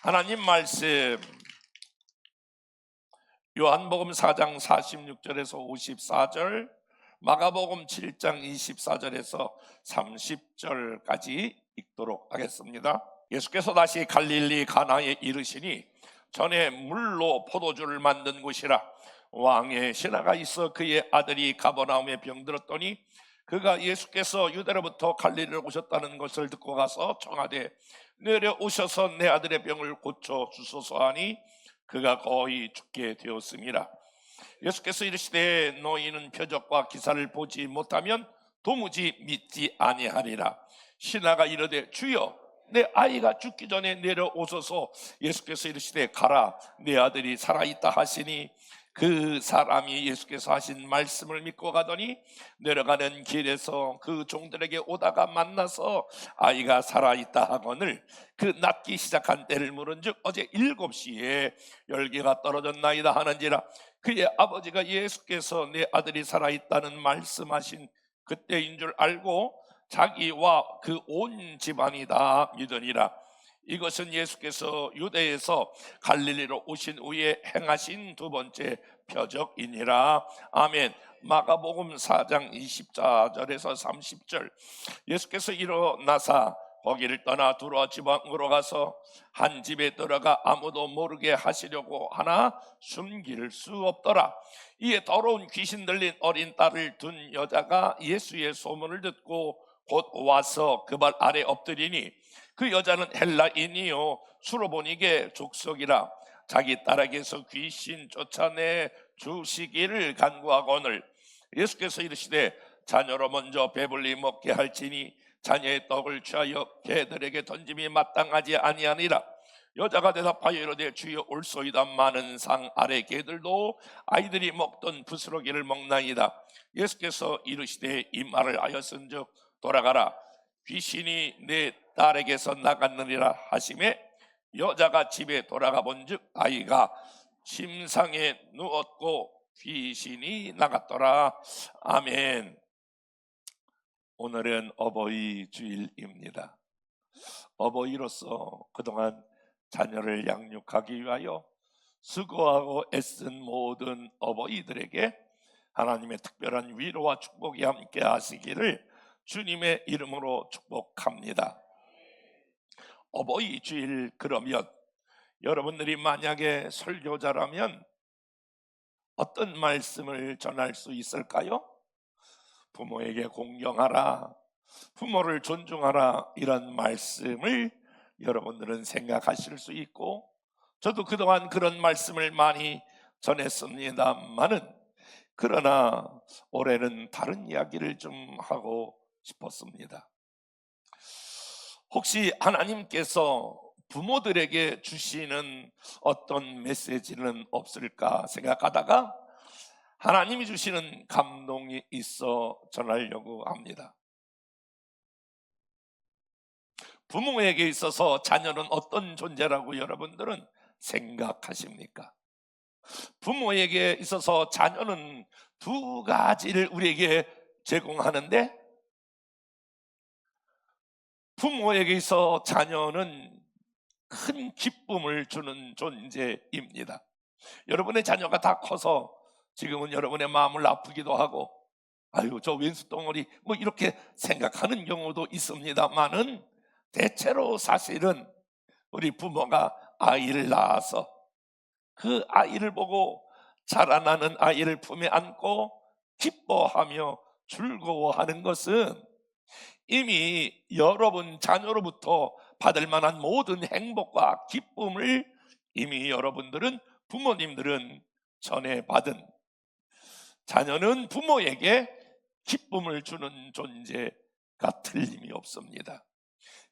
하나님 말씀 요한복음 4장 46절에서 54절, 마가복음 7장 24절에서 30절까지 읽도록 하겠습니다. 예수께서 다시 갈릴리 가나에 이르시니 전에 물로 포도주를 만든 곳이라 왕의 신하가 있어 그의 아들이 가버나움에 병들었더니 그가 예수께서 유대로부터 갈릴리로 오셨다는 것을 듣고 가서 청하되 내려오셔서 내 아들의 병을 고쳐 주소서 하니 그가 거의 죽게 되었습니다. 예수께서 이르시되 너희는 표적과 기사를 보지 못하면 도무지 믿지 아니하리라. 신하가 이르되 주여 내 아이가 죽기 전에 내려오소서. 예수께서 이르시되 가라 내 아들이 살아있다 하시니 그 사람이 예수께서 하신 말씀을 믿고 가더니 내려가는 길에서 그 종들에게 오다가 만나서 아이가 살아있다 하거늘 그 낫기 시작한 때를 물은즉 어제 7시에 열기가 떨어졌나이다 하는지라. 그의 아버지가 예수께서 내 아들이 살아있다는 말씀하신 그때인 줄 알고 자기와 그 온 집안이 다 믿으니라. 이것은 예수께서 유대에서 갈릴리로 오신 후에 행하신 두 번째 표적이니라. 아멘. 마가복음 4장 24절에서 30절, 예수께서 일어나사 거기를 떠나 두로 지방으로 가서 한 집에 들어가 아무도 모르게 하시려고 하나 숨길 수 없더라. 이에 더러운 귀신 들린 어린 딸을 둔 여자가 예수의 소문을 듣고 곧 와서 그 발 아래 엎드리니 그 여자는 헬라인이요 수로보니게 족속이라. 자기 딸에게서 귀신 쫓아내 주시기를 간구하거늘 예수께서 이르시되 자녀로 먼저 배불리 먹게 할지니 자녀의 떡을 취하여 개들에게 던짐이 마땅하지 아니하니라. 여자가 대답하여 이르되 주여 올소이다. 많은 상 아래 개들도 아이들이 먹던 부스러기를 먹나이다. 예수께서 이르시되 이 말을 하였은즉 돌아가라 귀신이 내 딸에게서 나갔느니라 하시매 여자가 집에 돌아가 본즉 아이가 침상에 누웠고 귀신이 나갔더라. 아멘. 오늘은 어버이 주일입니다. 어버이로서 그동안 자녀를 양육하기 위하여 수고하고 애쓴 모든 어버이들에게 하나님의 특별한 위로와 축복이 함께 하시기를 주님의 이름으로 축복합니다. 어버이 주일, 그러면 여러분들이 만약에 설교자라면 어떤 말씀을 전할 수 있을까요? 부모에게 공경하라, 부모를 존중하라, 이런 말씀을 여러분들은 생각하실 수 있고 저도 그동안 그런 말씀을 많이 전했습니다만은 그러나 올해는 다른 이야기를 좀 하고 싶었습니다. 혹시 하나님께서 부모들에게 주시는 어떤 메시지는 없을까 생각하다가 하나님이 주시는 감동이 있어 전하려고 합니다. 부모에게 있어서 자녀는 어떤 존재라고 여러분들은 생각하십니까? 부모에게 있어서 자녀는 두 가지를 우리에게 제공하는데 부모에게 있어 자녀는 큰 기쁨을 주는 존재입니다. 여러분의 자녀가 다 커서 지금은 여러분의 마음을 아프기도 하고 아유 저 왼수 덩어리 뭐 이렇게 생각하는 경우도 있습니다만은 대체로 사실은 우리 부모가 아이를 낳아서 그 아이를 보고 자라나는 아이를 품에 안고 기뻐하며 즐거워하는 것은 이미 여러분 자녀로부터 받을 만한 모든 행복과 기쁨을 이미 여러분들은 부모님들은 전에 받은, 자녀는 부모에게 기쁨을 주는 존재가 틀림이 없습니다.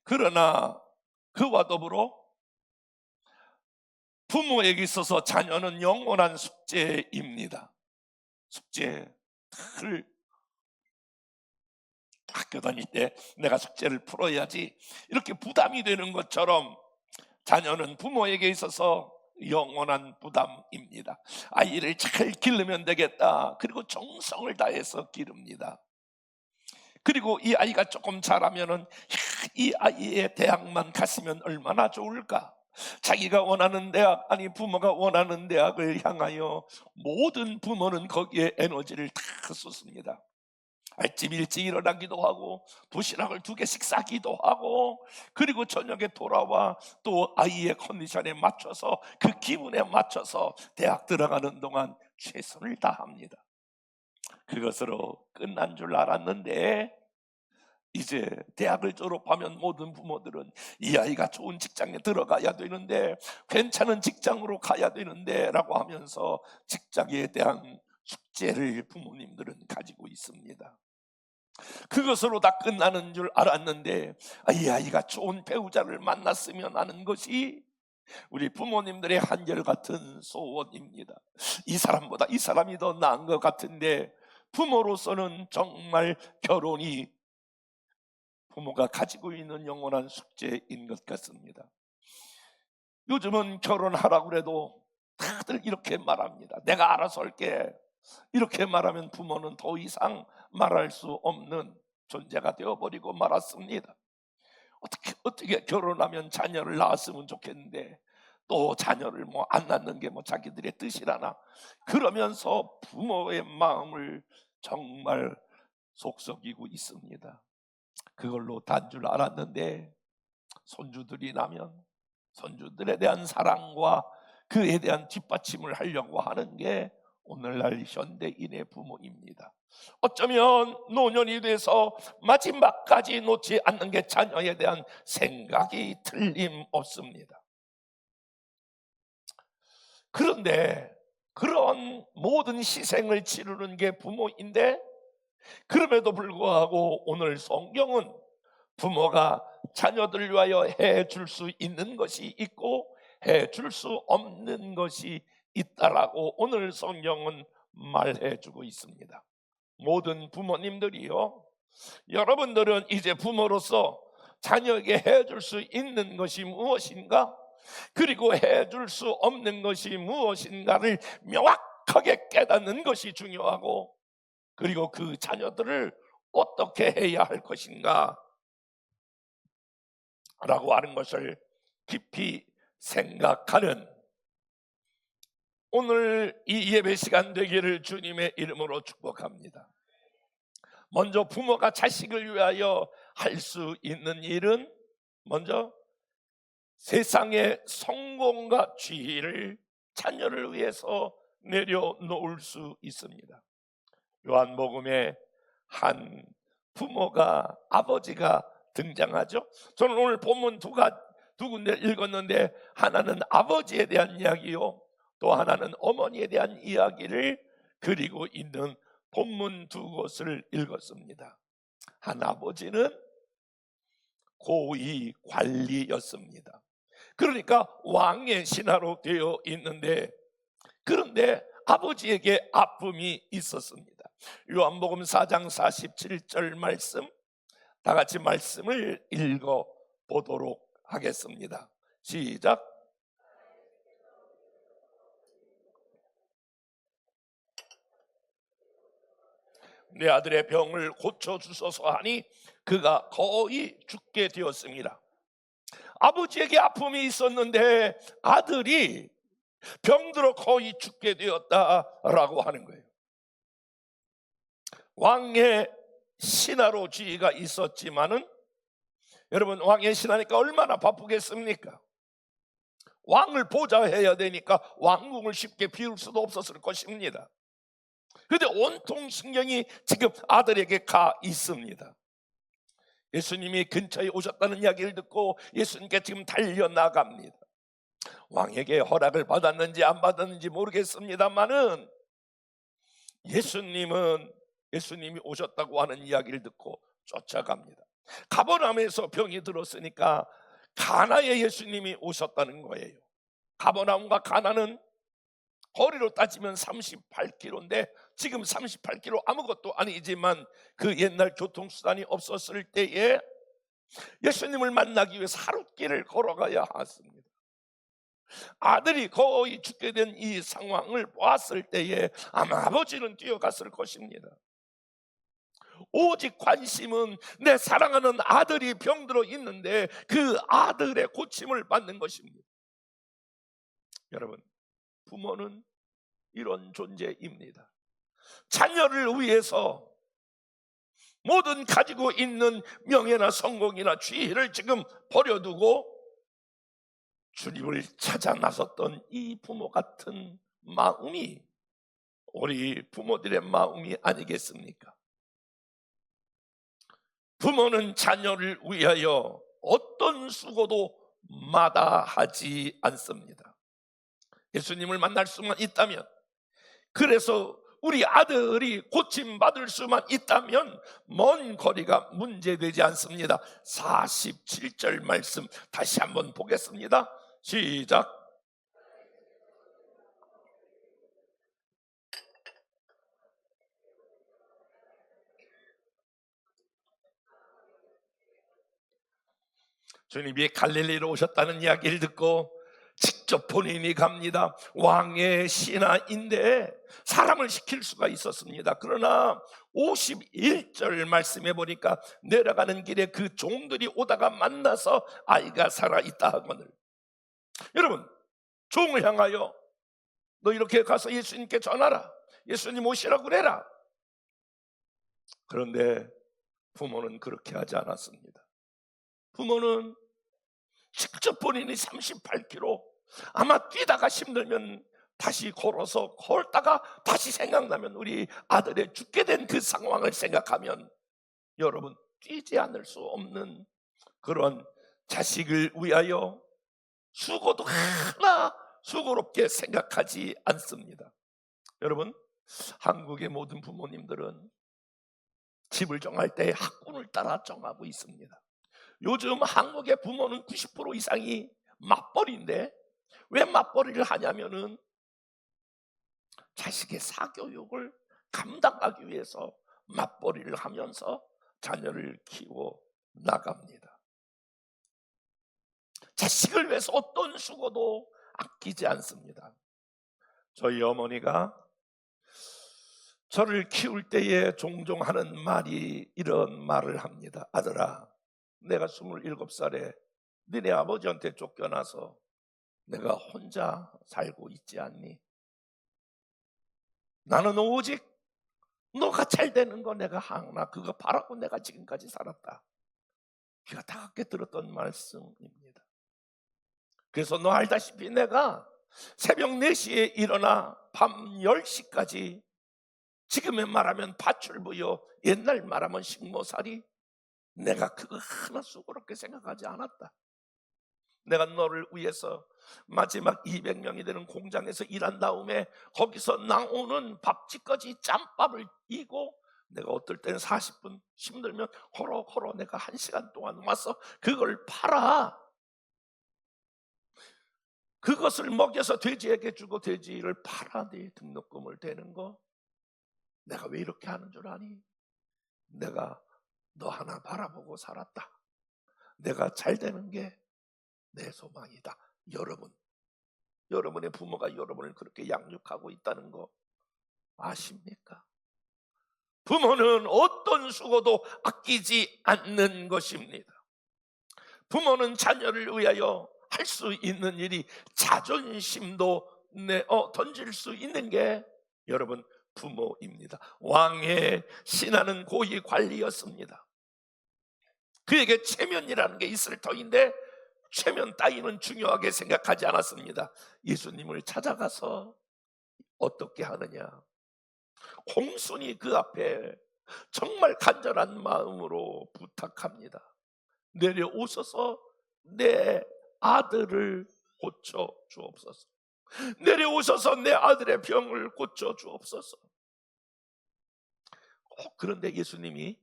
그러나 그와 더불어 부모에게 있어서 자녀는 영원한 숙제입니다. 숙제, 늘 학교 다닐 때 내가 숙제를 풀어야지 이렇게 부담이 되는 것처럼 자녀는 부모에게 있어서 영원한 부담입니다. 아이를 잘 기르면 되겠다. 그리고 정성을 다해서 기릅니다. 그리고 이 아이가 조금 자라면은 이 아이의 대학만 갔으면 얼마나 좋을까. 자기가 원하는 대학, 아니 부모가 원하는 대학을 향하여 모든 부모는 거기에 에너지를 다 쏟습니다. 아침 일찍 일어나기도 하고 도시락을 2개씩 싸기도 하고, 그리고 저녁에 돌아와 또 아이의 컨디션에 맞춰서 그 기분에 맞춰서 대학 들어가는 동안 최선을 다합니다. 그것으로 끝난 줄 알았는데, 이제 대학을 졸업하면 모든 부모들은 이 아이가 좋은 직장에 들어가야 되는데, 괜찮은 직장으로 가야 되는데 라고 하면서 직장에 대한 숙제를 부모님들은 가지고 있습니다. 그것으로 다 끝나는 줄 알았는데, 이 아이가 좋은 배우자를 만났으면 하는 것이 우리 부모님들의 한결같은 소원입니다. 이 사람보다 이 사람이 더 나은 것 같은데, 부모로서는 정말 결혼이 부모가 가지고 있는 영원한 숙제인 것 같습니다. 요즘은 결혼하라고 해도 다들 이렇게 말합니다. 내가 알아서 할게. 이렇게 말하면 부모는 더 이상 말할 수 없는 존재가 되어버리고 말았습니다. 어떻게 결혼하면 자녀를 낳았으면 좋겠는데 또 자녀를 안 낳는 게 자기들의 뜻이라나, 그러면서 부모의 마음을 정말 속썩이고 있습니다. 그걸로 단 줄 알았는데, 손주들이 나면 손주들에 대한 사랑과 그에 대한 뒷받침을 하려고 하는 게 오늘날 현대인의 부모입니다. 어쩌면 노년이 돼서 마지막까지 놓지 않는 게 자녀에 대한 생각이 틀림없습니다. 그런데 그런 모든 희생을 치르는 게 부모인데, 그럼에도 불구하고 오늘 성경은 부모가 자녀들 위하여 해줄 수 있는 것이 있고 해줄 수 없는 것이 있다라고 오늘 성경은 말해주고 있습니다. 모든 부모님들이요, 여러분들은 이제 부모로서 자녀에게 해줄 수 있는 것이 무엇인가, 그리고 해줄 수 없는 것이 무엇인가를 명확하게 깨닫는 것이 중요하고, 그리고 그 자녀들을 어떻게 해야 할 것인가 라고 하는 것을 깊이 생각하는 오늘 이 예배 시간 되기를 주님의 이름으로 축복합니다. 먼저 부모가 자식을 위하여 할 수 있는 일은, 먼저 세상의 성공과 지위를 자녀를 위해서 내려놓을 수 있습니다. 요한복음에 한 부모가, 아버지가 등장하죠. 저는 오늘 본문 두 군데 읽었는데, 하나는 아버지에 대한 이야기요, 또 하나는 어머니에 대한 이야기를 그리고 있는 본문 두 곳을 읽었습니다. 한 아버지는 고위 관리였습니다. 그러니까 왕의 신하로 되어 있는데, 그런데 아버지에게 아픔이 있었습니다. 요한복음 4장 47절 말씀, 다 같이 말씀을 읽어 보도록 하겠습니다. 시작. 내 아들의 병을 고쳐주소서 하니 그가 거의 죽게 되었습니다. 아버지에게 아픔이 있었는데 아들이 병들어 거의 죽게 되었다라고 하는 거예요. 왕의 신하로 지위가 있었지만은, 여러분, 왕의 신하니까 얼마나 바쁘겠습니까? 왕을 보좌해야 되니까 왕궁을 쉽게 비울 수도 없었을 것입니다. 그런데 온통 신경이 지금 아들에게 가 있습니다. 예수님이 근처에 오셨다는 이야기를 듣고 예수님께 지금 달려나갑니다. 왕에게 허락을 받았는지 안 받았는지 모르겠습니다만은, 예수님이 오셨다고 하는 이야기를 듣고 쫓아갑니다. 가버나움에서 병이 들었으니까 가나에 예수님이 오셨다는 거예요. 가버나움과 가나는 거리로 따지면 38km인데 지금 38km 아무것도 아니지만, 그 옛날 교통수단이 없었을 때에 예수님을 만나기 위해서 하룻길을 걸어가야 했습니다. 아들이 거의 죽게 된 이 상황을 보았을 때에 아마 아버지는 뛰어갔을 것입니다. 오직 관심은 내 사랑하는 아들이 병들어 있는데 그 아들의 고침을 받는 것입니다. 여러분, 부모는 이런 존재입니다. 자녀를 위해서 모든 가지고 있는 명예나 성공이나 지위를 지금 버려두고 주님을 찾아 나섰던 이 부모 같은 마음이 우리 부모들의 마음이 아니겠습니까? 부모는 자녀를 위하여 어떤 수고도 마다하지 않습니다. 예수님을 만날 수만 있다면, 그래서 우리 아들이 고침받을 수만 있다면 먼 거리가 문제되지 않습니다. 47절 말씀 다시 한번 보겠습니다. 시작. 주님이 갈릴리로 오셨다는 이야기를 듣고 직접 본인이 갑니다. 왕의 신하인데 사람을 시킬 수가 있었습니다. 그러나 51절 말씀해 보니까 내려가는 길에 그 종들이 오다가 만나서 아이가 살아있다 하거늘. 여러분, 종을 향하여 너 이렇게 가서 예수님께 전하라, 예수님 오시라고 그래라. 그런데 부모는 그렇게 하지 않았습니다. 부모는 직접 본인이 38km 아마 뛰다가 힘들면 다시 걷다가 다시 생각나면 우리 아들의 죽게 된 그 상황을 생각하면 여러분, 뛰지 않을 수 없는 그런 자식을 위하여 수고도 하나 수고롭게 생각하지 않습니다. 여러분, 한국의 모든 부모님들은 집을 정할 때 학군을 따라 정하고 있습니다. 요즘 한국의 부모는 90% 이상이 맞벌이인데 왜 맞벌이를 하냐면은 자식의 사교육을 감당하기 위해서 맞벌이를 하면서 자녀를 키워 나갑니다. 자식을 위해서 어떤 수고도 아끼지 않습니다. 저희 어머니가 저를 키울 때에 종종 하는 말이 이런 말을 합니다. 아들아, 내가 27살에 너네 아버지한테 쫓겨나서 내가 혼자 살고 있지 않니? 나는 오직 너가 잘 되는 거 내가 하나 그거 바라고 내가 지금까지 살았다. 귀가 다갑게 들었던 말씀입니다. 그래서 너 알다시피 내가 새벽 4시에 일어나 밤 10시까지 지금의 말하면 파출부요, 옛날 말하면 식모살이, 내가 그거 하나 수고롭게 생각하지 않았다. 내가 너를 위해서 마지막 200명이 되는 공장에서 일한 다음에 거기서 나오는 밥집까지 짬밥을 이고 내가 어떨 때는 40분 힘들면 걸어 내가 1시간 동안 와서 그걸 팔아. 그것을 먹여서 돼지에게 주고 돼지를 팔아 네 등록금을 대는 거. 내가 왜 이렇게 하는 줄 아니? 내가 너 하나 바라보고 살았다. 내가 잘 되는 게 내 소망이다. 여러분의 부모가 여러분을 그렇게 양육하고 있다는 거 아십니까? 부모는 어떤 수고도 아끼지 않는 것입니다. 부모는 자녀를 위하여 할 수 있는 일이 자존심도 던질 수 있는 게 여러분 부모입니다. 왕의 신하는 고위 관리였습니다. 그에게 체면이라는 게 있을 터인데 체면 따위는 중요하게 생각하지 않았습니다. 예수님을 찾아가서 어떻게 하느냐? 공손히 그 앞에 정말 간절한 마음으로 부탁합니다. 내려오셔서 내 아들을 고쳐 주옵소서. 내려오셔서 내 아들의 병을 고쳐 주옵소서. 그런데 예수님이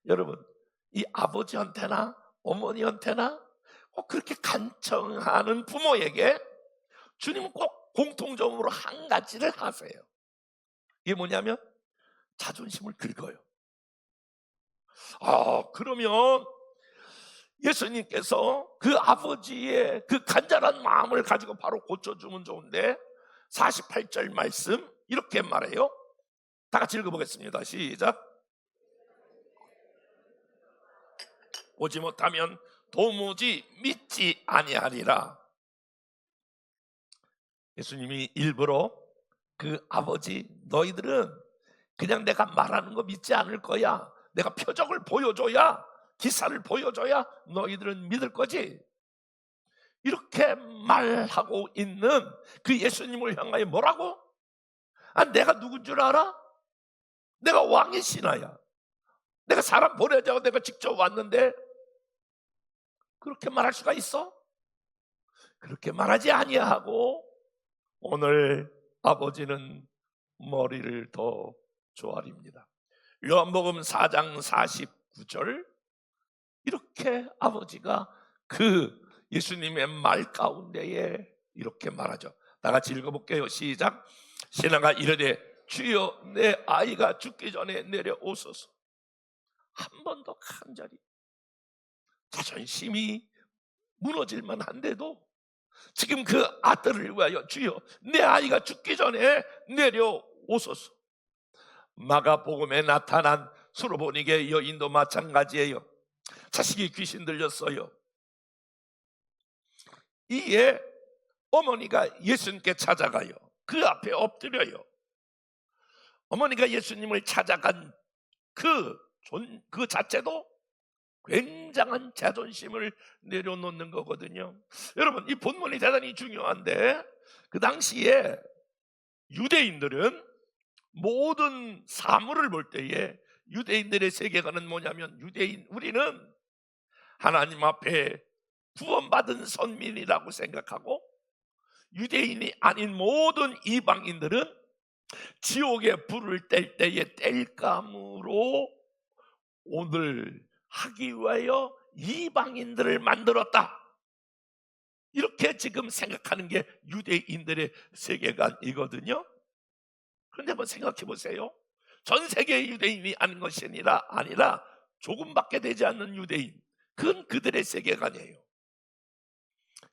여러분 이 아버지한테나 어머니한테나 그렇게 간청하는 부모에게 주님은 꼭 공통적으로 한 가지를 하세요. 이게 뭐냐면 자존심을 긁어요. 그러면 예수님께서 그 아버지의 그 간절한 마음을 가지고 바로 고쳐주면 좋은데 48절 말씀 이렇게 말해요. 다 같이 읽어보겠습니다. 시작. 오지 못하면 도무지 믿지 아니하리라. 예수님이 일부러 그 아버지, 너희들은 그냥 내가 말하는 거 믿지 않을 거야. 내가 표적을 보여줘야, 기사를 보여줘야 너희들은 믿을 거지. 이렇게 말하고 있는 그 예수님을 향하여 뭐라고? 내가 누군 줄 알아? 내가 왕의 신하야. 내가 사람 보내자고 내가 직접 왔는데 그렇게 말할 수가 있어? 그렇게 말하지 아니하고 오늘 아버지는 머리를 더 조아립니다. 요한복음 4장 49절, 이렇게 아버지가 그 예수님의 말 가운데에 이렇게 말하죠. 다 같이 읽어볼게요. 시작. 신하가 이르되 주여 내 아이가 죽기 전에 내려오소서. 한 번 더 간절히, 자존심이 무너질 만한데도 지금 그 아들을 위하여 주여 내 아이가 죽기 전에 내려오소서. 마가복음에 나타난 수로보니게 여인도 마찬가지예요. 자식이 귀신 들렸어요. 이에 어머니가 예수님께 찾아가요. 그 앞에 엎드려요. 어머니가 예수님을 찾아간 그 자체도 굉장한 자존심을 내려놓는 거거든요. 여러분, 이 본문이 대단히 중요한데, 그 당시에 유대인들은 모든 사물을 볼 때에 유대인들의 세계관은 뭐냐면, 우리는 하나님 앞에 구원받은 선민이라고 생각하고, 유대인이 아닌 모든 이방인들은 지옥에 불을 뗄 때에 뗄감으로 오늘 하기 위하여 이방인들을 만들었다, 이렇게 지금 생각하는 게 유대인들의 세계관이거든요. 그런데 한번 생각해 보세요. 전 세계의 유대인이 아닌 것이 아니라 조금밖에 되지 않는 유대인, 그건 그들의 세계관이에요.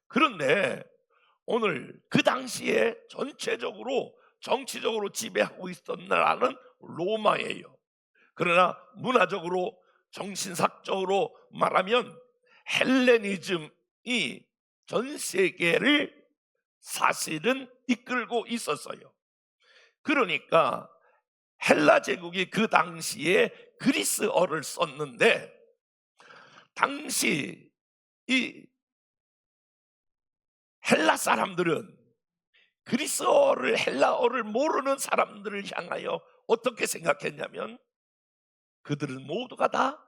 그런데 오늘 그 당시에 전체적으로 정치적으로 지배하고 있었던 나라는 로마예요. 그러나 문화적으로, 정신학적으로 말하면 헬레니즘이 전 세계를 사실은 이끌고 있었어요. 그러니까 헬라 제국이 그 당시에 그리스어를 썼는데, 당시 이 헬라 사람들은 그리스어를, 헬라어를 모르는 사람들을 향하여 어떻게 생각했냐면, 그들은 모두가 다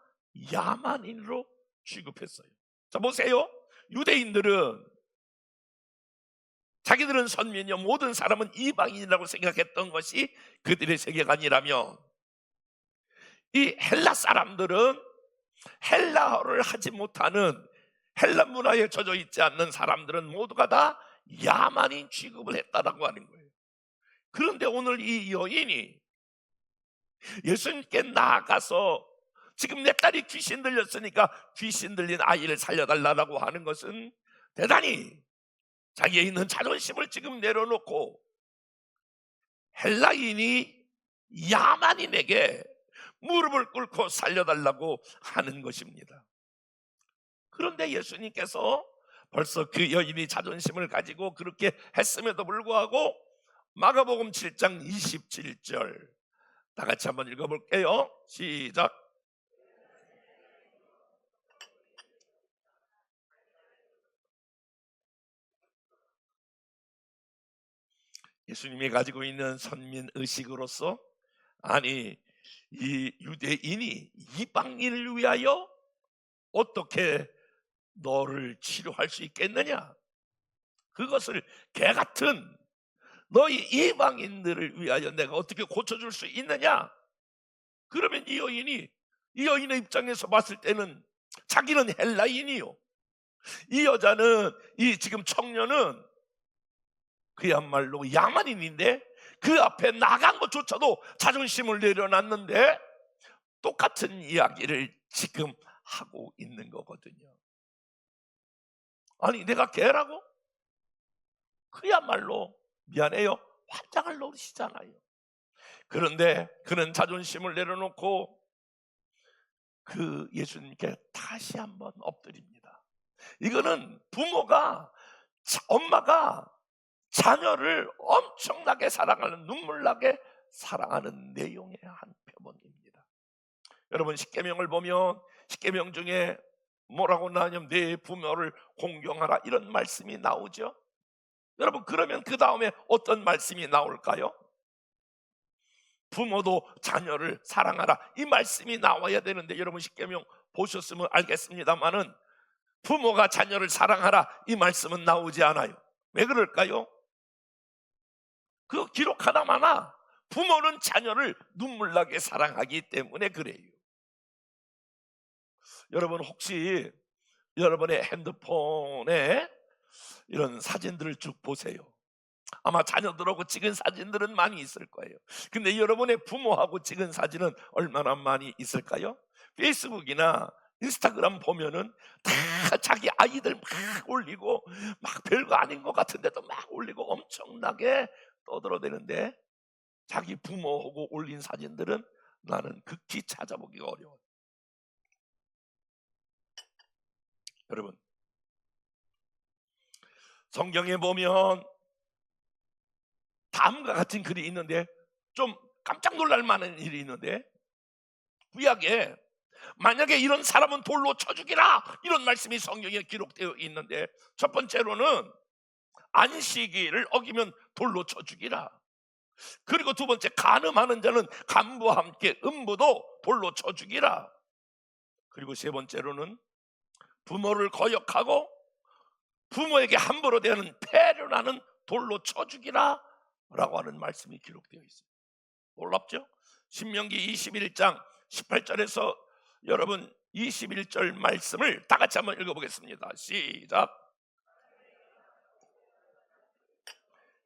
야만인으로 취급했어요. 자, 보세요. 유대인들은 자기들은 선민이요 모든 사람은 이방인이라고 생각했던 것이 그들의 세계관이라면, 이 헬라 사람들은 헬라어를 하지 못하는, 헬라 문화에 젖어 있지 않는 사람들은 모두가 다 야만인 취급을 했다라고 하는 거예요. 그런데 오늘 이 여인이 예수님께 나아가서 지금 내 딸이 귀신 들렸으니까 귀신 들린 아이를 살려달라고 하는 것은 대단히 자기에 있는 자존심을 지금 내려놓고 헬라인이 야만인에게 무릎을 꿇고 살려달라고 하는 것입니다. 그런데 예수님께서 벌써 그 여인이 자존심을 가지고 그렇게 했음에도 불구하고 마가복음 7장 27절 다 같이 한번 읽어볼게요. 시작. 예수님이 가지고 있는 선민의식으로서, 아니 이 유대인이 이방인을 위하여 어떻게 너를 치료할 수 있겠느냐, 그것을 개같은 너희 이방인들을 위하여 내가 어떻게 고쳐줄 수 있느냐. 그러면 이 여인의 입장에서 봤을 때는 자기는 헬라인이요, 이 여자는, 이 지금 청년은 그야말로 야만인인데 그 앞에 나간 것조차도 자존심을 내려놨는데 똑같은 이야기를 지금 하고 있는 거거든요. 아니 내가 개라고? 그야말로 미안해요, 환장을 노리시잖아요. 그런데 그는 자존심을 내려놓고 그 예수님께 다시 한번 엎드립니다. 이거는 엄마가 자녀를 엄청나게 사랑하는, 눈물나게 사랑하는 내용의 한 표본입니다. 여러분, 십계명을 보면 십계명 중에 뭐라고 나오냐면 내 부모를 공경하라, 이런 말씀이 나오죠. 여러분, 그러면 그 다음에 어떤 말씀이 나올까요? 부모도 자녀를 사랑하라, 이 말씀이 나와야 되는데, 여러분 십계명 보셨으면 알겠습니다만은 부모가 자녀를 사랑하라 이 말씀은 나오지 않아요. 왜 그럴까요? 그 기록 하나마나 부모는 자녀를 눈물나게 사랑하기 때문에 그래요. 여러분, 혹시 여러분의 핸드폰에 이런 사진들을 쭉 보세요. 아마 자녀들하고 찍은 사진들은 많이 있을 거예요. 근데 여러분의 부모하고 찍은 사진은 얼마나 많이 있을까요? 페이스북이나 인스타그램 보면은 다 자기 아이들 막 올리고, 막 별거 아닌 것 같은데도 막 올리고 엄청나게 떠들어대는데, 자기 부모하고 올린 사진들은 나는 극히 찾아보기가 어려워요. 여러분, 성경에 보면 다음과 같은 글이 있는데, 좀 깜짝 놀랄 만한 일이 있는데, 구약에 만약에 이런 사람은 돌로 쳐 죽이라, 이런 말씀이 성경에 기록되어 있는데, 첫 번째로는 안식일을 어기면 돌로 쳐 죽이라. 그리고 두 번째, 간음하는 자는 간부와 함께 음부도 돌로 쳐 죽이라. 그리고 세 번째로는 부모를 거역하고 부모에게 함부로 대하는 패륜하는 돌로 쳐 죽이라 라고 하는 말씀이 기록되어 있습니다. 놀랍죠? 신명기 21장 18절에서 여러분 21절 말씀을 다 같이 한번 읽어보겠습니다. 시작.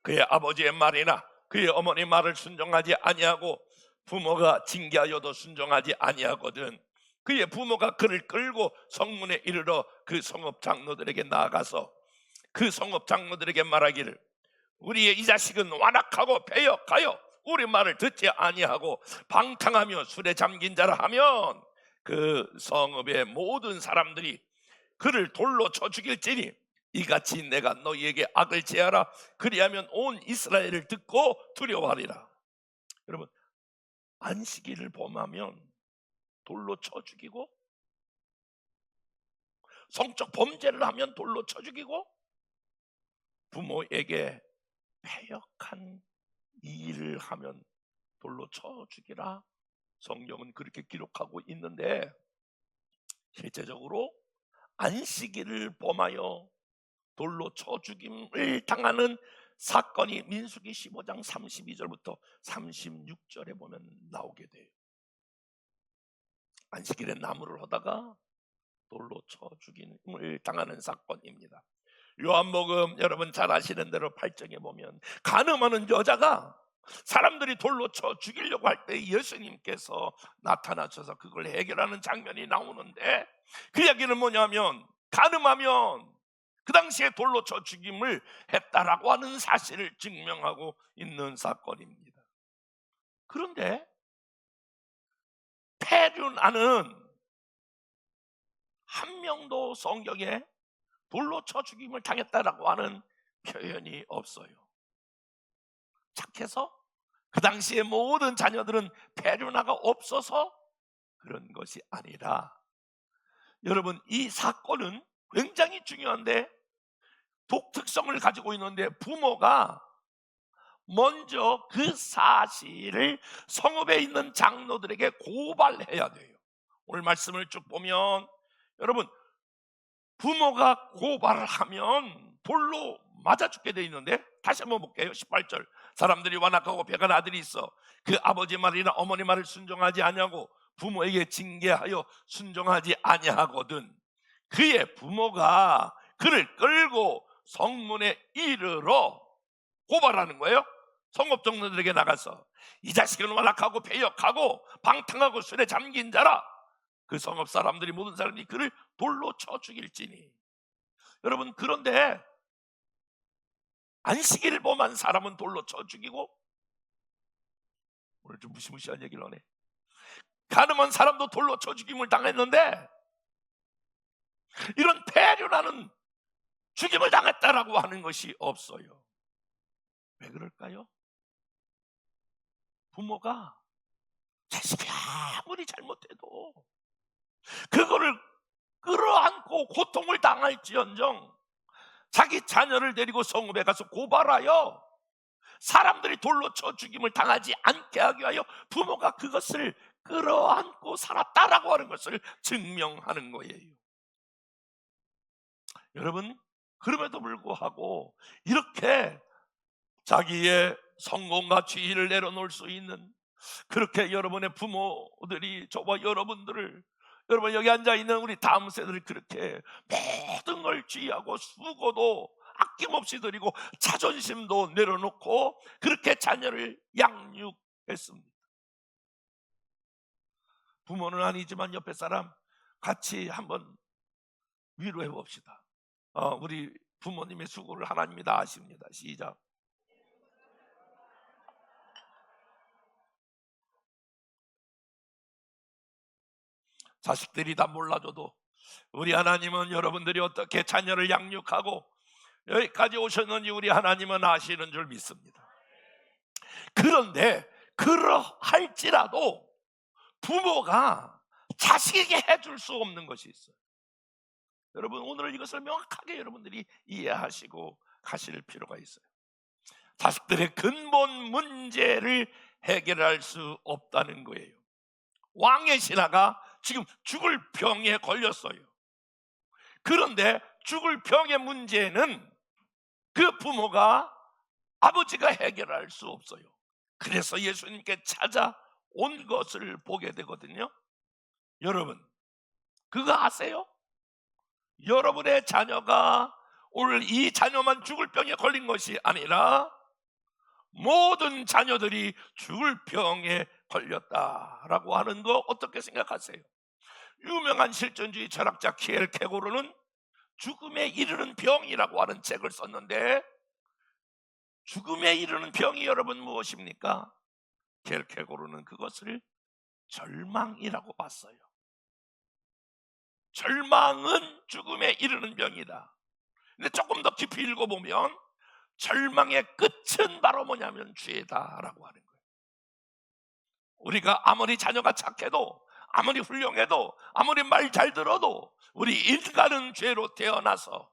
그의 아버지의 말이나 그의 어머니 말을 순종하지 아니하고 부모가 징계하여도 순종하지 아니하거든 그의 부모가 그를 끌고 성문에 이르러 그 성읍 장로들에게 나아가서 그 성읍 장로들에게 말하기를 우리의 이 자식은 완악하고 배역하여 우리 말을 듣지 아니하고 방탕하며 술에 잠긴 자라 하면 그 성읍의 모든 사람들이 그를 돌로 쳐 죽일지니 이같이 내가 너희에게 악을 제하라. 그리하면 온 이스라엘을 듣고 두려워하리라. 여러분, 안식일을 범하면 돌로 쳐 죽이고, 성적 범죄를 하면 돌로 쳐 죽이고, 부모에게 패역한 이 일을 하면 돌로 쳐 죽이라. 성경은 그렇게 기록하고 있는데, 실제적으로 안식일을 범하여 돌로 쳐 죽임을 당하는 사건이 민수기 15장 32절부터 36절에 보면 나오게 돼요. 안식일에 나무를 하다가 돌로 쳐 죽임을 당하는 사건입니다. 요한복음 여러분 잘 아시는 대로 8장에 보면 간음하는 여자가 사람들이 돌로 쳐 죽이려고 할 때 예수님께서 나타나셔서 그걸 해결하는 장면이 나오는데, 그 이야기는 뭐냐면 간음하면 그 당시에 돌로 쳐 죽임을 했다라고 하는 사실을 증명하고 있는 사건입니다. 그런데 패륜하는 한 명도 성경에 돌로 쳐 죽임을 당했다라고 하는 표현이 없어요. 착해서 그 당시에 모든 자녀들은 패륜화가 없어서 그런 것이 아니라, 여러분 이 사건은 굉장히 중요한데 독특성을 가지고 있는데, 부모가 먼저 그 사실을 성읍에 있는 장로들에게 고발해야 돼요. 오늘 말씀을 쭉 보면 여러분, 부모가 고발을 하면 돌로 맞아 죽게 돼 있는데, 다시 한번 볼게요. 18절. 사람들이 완악하고 배간 아들이 있어 그 아버지 말이나 어머니 말을 순종하지 아니하고 부모에게 징계하여 순종하지 아니하거든 그의 부모가 그를 끌고 성문에 이르러 고발하는 거예요. 성읍 장로들에게 나가서 이 자식은 완악하고 배역하고 방탕하고 술에 잠긴 자라. 그 성읍 사람들이 모든 사람이 그를 돌로 쳐 죽일지니. 여러분, 그런데 안식일을 범한 사람은 돌로 쳐 죽이고, 오늘 좀 무시무시한 얘기를 하네. 간음한 사람도 돌로 쳐 죽임을 당했는데, 이런 패륜하는 죽임을 당했다라고 하는 것이 없어요. 왜 그럴까요? 부모가 자식이 아무리 잘못해도 그거를 끌어안고 고통을 당할지언정 자기 자녀를 데리고 성읍에 가서 고발하여 사람들이 돌로 쳐 죽임을 당하지 않게 하기 위하여 부모가 그것을 끌어안고 살았다라고 하는 것을 증명하는 거예요. 여러분, 그럼에도 불구하고 이렇게 자기의 성공과 지위를 내려놓을 수 있는, 그렇게 여러분의 부모들이 저와 여러분들을, 여러분 여기 앉아있는 우리 다음 세대를 그렇게 모든 걸 지휘하고 수고도 아낌없이 드리고 자존심도 내려놓고 그렇게 자녀를 양육했습니다. 부모는 아니지만 옆에 사람 같이 한번 위로해 봅시다. 우리 부모님의 수고를 하나님이 다 아십니다. 시작. 자식들이 다 몰라줘도 우리 하나님은 여러분들이 어떻게 자녀를 양육하고 여기까지 오셨는지 우리 하나님은 아시는 줄 믿습니다. 그런데 그러할지라도 부모가 자식에게 해줄 수 없는 것이 있어요. 여러분, 오늘 이것을 명확하게 여러분들이 이해하시고 가실 필요가 있어요. 자식들의 근본 문제를 해결할 수 없다는 거예요. 왕의 신하가 지금 죽을 병에 걸렸어요. 그런데 죽을 병의 문제는 그 부모가, 아버지가 해결할 수 없어요. 그래서 예수님께 찾아온 것을 보게 되거든요. 여러분, 그거 아세요? 여러분의 자녀가 오늘 이 자녀만 죽을 병에 걸린 것이 아니라 모든 자녀들이 죽을 병에 걸렸다라고 하는 거 어떻게 생각하세요? 유명한 실존주의 철학자 키엘케고르는 죽음에 이르는 병이라고 하는 책을 썼는데, 죽음에 이르는 병이 여러분 무엇입니까? 키엘케고르는 그것을 절망이라고 봤어요. 절망은 죽음에 이르는 병이다. 근데 조금 더 깊이 읽어보면 절망의 끝은 바로 뭐냐면 죄다라고 하는 거예요. 우리가 아무리 자녀가 착해도, 아무리 훌륭해도, 아무리 말 잘 들어도 우리 인간은 죄로 태어나서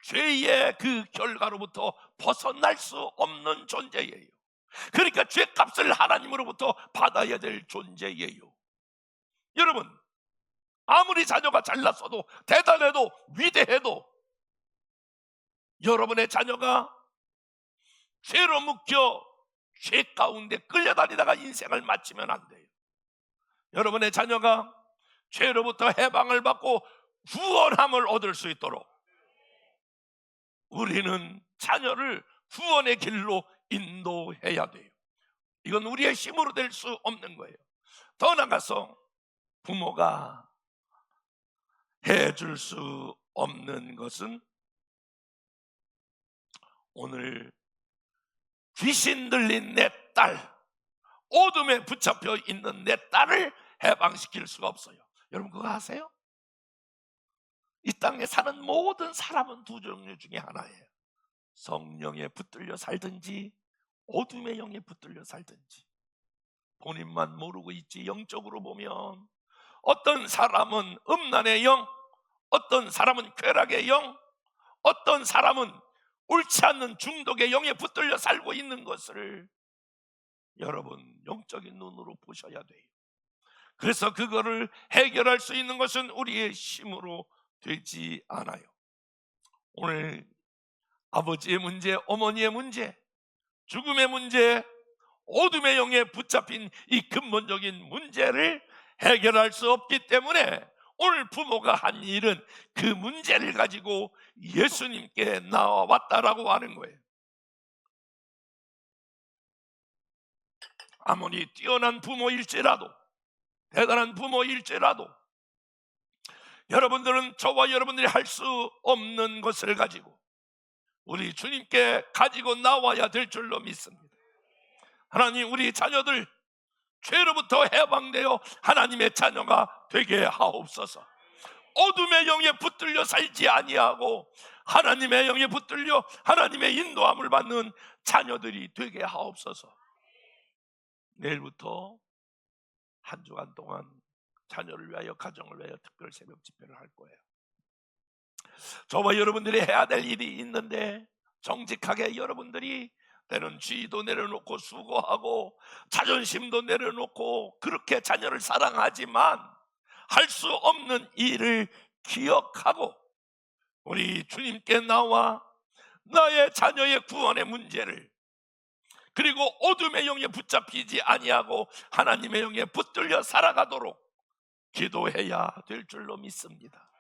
죄의 그 결과로부터 벗어날 수 없는 존재예요. 그러니까 죄값을 하나님으로부터 받아야 될 존재예요. 여러분, 아무리 자녀가 잘났어도 대단해도 위대해도 여러분의 자녀가 죄로 묶여 죄 가운데 끌려다니다가 인생을 마치면 안 돼요. 여러분의 자녀가 죄로부터 해방을 받고 구원함을 얻을 수 있도록 우리는 자녀를 구원의 길로 인도해야 돼요. 이건 우리의 힘으로 될 수 없는 거예요. 더 나아가서 부모가 해줄 수 없는 것은 오늘 귀신 들린 내 딸, 어둠에 붙잡혀 있는 내 딸을 해방시킬 수가 없어요. 여러분 그거 아세요? 이 땅에 사는 모든 사람은 두 종류 중에 하나예요. 성령에 붙들려 살든지 어둠의 영에 붙들려 살든지. 본인만 모르고 있지 영적으로 보면 어떤 사람은 음란의 영, 어떤 사람은 쾌락의 영, 어떤 사람은 옳지 않는 중독의 영에 붙들려 살고 있는 것을 여러분 영적인 눈으로 보셔야 돼요. 그래서 그거를 해결할 수 있는 것은 우리의 힘으로 되지 않아요. 오늘 아버지의 문제, 어머니의 문제, 죽음의 문제, 어둠의 영에 붙잡힌 이 근본적인 문제를 해결할 수 없기 때문에 오늘 부모가 한 일은 그 문제를 가지고 예수님께 나와왔다라고 하는 거예요. 아무리 뛰어난 부모일지라도, 대단한 부모일지라도 여러분들은 저와 여러분들이 할 수 없는 것을 가지고 우리 주님께 가지고 나와야 될 줄로 믿습니다. 하나님, 우리 자녀들 죄로부터 해방되어 하나님의 자녀가 되게 하옵소서. 어둠의 영에 붙들려 살지 아니하고 하나님의 영에 붙들려 하나님의 인도함을 받는 자녀들이 되게 하옵소서. 내일부터 한 주간 동안 자녀를 위하여, 가정을 위하여 특별 새벽 집회를 할 거예요. 저와 여러분들이 해야 될 일이 있는데, 정직하게 여러분들이 때는 지위도 내려놓고 수고하고 자존심도 내려놓고 그렇게 자녀를 사랑하지만 할 수 없는 일을 기억하고 우리 주님께 나와 나의 자녀의 구원의 문제를, 그리고 어둠의 영에 붙잡히지 아니하고 하나님의 영에 붙들려 살아가도록 기도해야 될 줄로 믿습니다.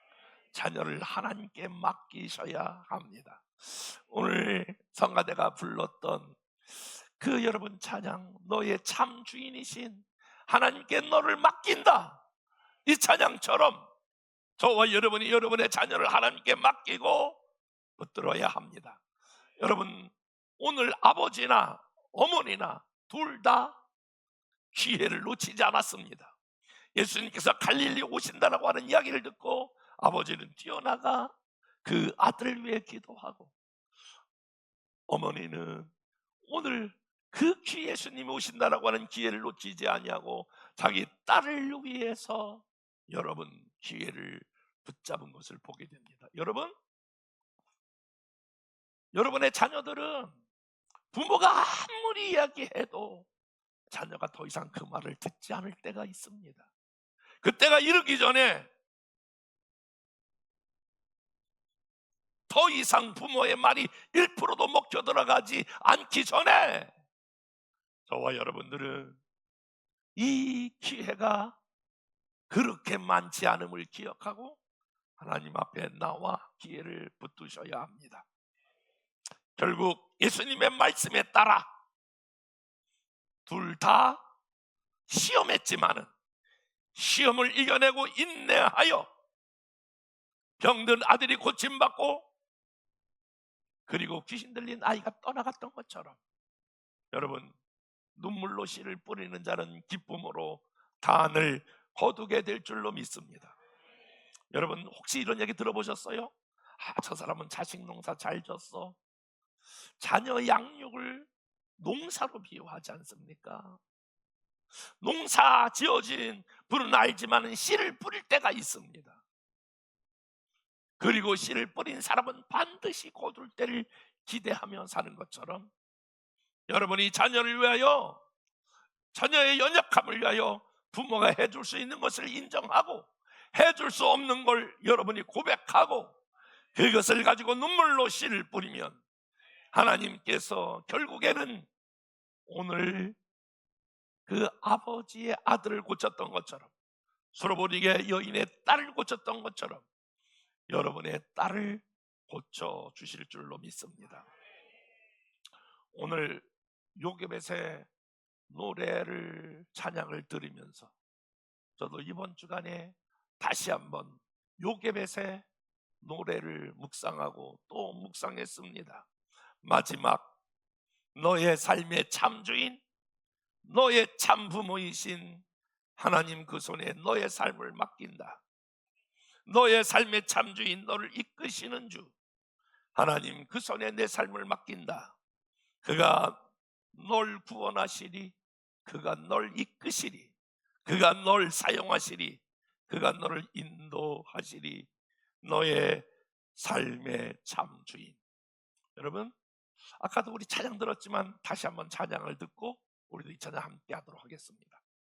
자녀를 하나님께 맡기셔야 합니다. 오늘 성가대가 불렀던 그 여러분 찬양, 너의 참 주인이신 하나님께 너를 맡긴다, 이 찬양처럼 저와 여러분이 여러분의 자녀를 하나님께 맡기고 붙들어야 합니다. 여러분, 오늘 아버지나 어머니나 둘 다 기회를 놓치지 않았습니다. 예수님께서 갈릴리 오신다라고 하는 이야기를 듣고 아버지는 뛰어나가 그 아들을 위해 기도하고, 어머니는 오늘 그 예수님이 오신다라고 하는 기회를 놓치지 아니하고 자기 딸을 위해서 여러분 기회를 붙잡은 것을 보게 됩니다. 여러분의 자녀들은 부모가 아무리 이야기해도 자녀가 더 이상 그 말을 듣지 않을 때가 있습니다. 그때가 이르기 전에, 더 이상 부모의 말이 1%도 먹혀 들어가지 않기 전에 저와 여러분들은 이 기회가 그렇게 많지 않음을 기억하고 하나님 앞에 나와 기회를 붙드셔야 합니다. 결국 예수님의 말씀에 따라 둘 다 시험했지만은 시험을 이겨내고 인내하여 병든 아들이 고침받고 그리고 귀신 들린 아이가 떠나갔던 것처럼, 여러분, 눈물로 씨를 뿌리는 자는 기쁨으로 단을 거두게 될 줄로 믿습니다. 여러분, 혹시 이런 얘기 들어보셨어요? 저 사람은 자식 농사 잘 졌어. 자녀 양육을 농사로 비유하지 않습니까? 농사 지어진 불은 알지만 씨를 뿌릴 때가 있습니다. 그리고 씨를 뿌린 사람은 반드시 거둘 때를 기대하며 사는 것처럼, 여러분이 자녀를 위하여, 자녀의 연약함을 위하여 부모가 해줄 수 있는 것을 인정하고 해줄 수 없는 걸 여러분이 고백하고 그것을 가지고 눈물로 씨를 뿌리면 하나님께서 결국에는 오늘 그 아버지의 아들을 고쳤던 것처럼, 수로보니게 여인의 딸을 고쳤던 것처럼 여러분의 딸을 고쳐주실 줄로 믿습니다. 오늘 요괴벳의 노래를, 찬양을 들으면서 저도 이번 주간에 다시 한번 요괴벳의 노래를 묵상하고 또 묵상했습니다. 마지막, 너의 삶의 참주인, 너의 참 부모이신 하나님 그 손에 너의 삶을 맡긴다. 너의 삶의 참주인, 너를 이끄시는 주 하나님 그 손에 내 삶을 맡긴다. 그가 널 구원하시리, 그가 널 이끄시리, 그가 널 사용하시리, 그가 너를 인도하시리. 너의 삶의 참 주인. 여러분, 아까도 우리 찬양 들었지만 다시 한번 찬양을 듣고 우리도 이 찬양 함께 하도록 하겠습니다.